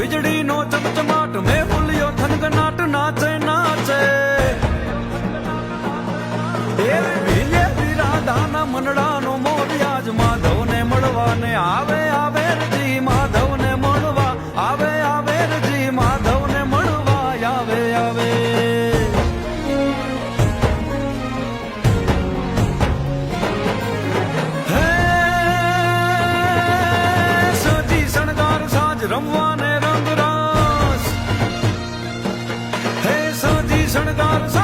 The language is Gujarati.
વીજળીનો ચમચમાટ મેહુલિયો થનગનાટ નાચે નાચે એ ભીલે વિરાધાના મનડાનો મોરિયાજ માધવને મળવાને આવે આવે રજી માધવને મળવા આવે આવે રજી માધવને મળવા આવે આવે રમવાને રંગરાસ હે સજી શણગાર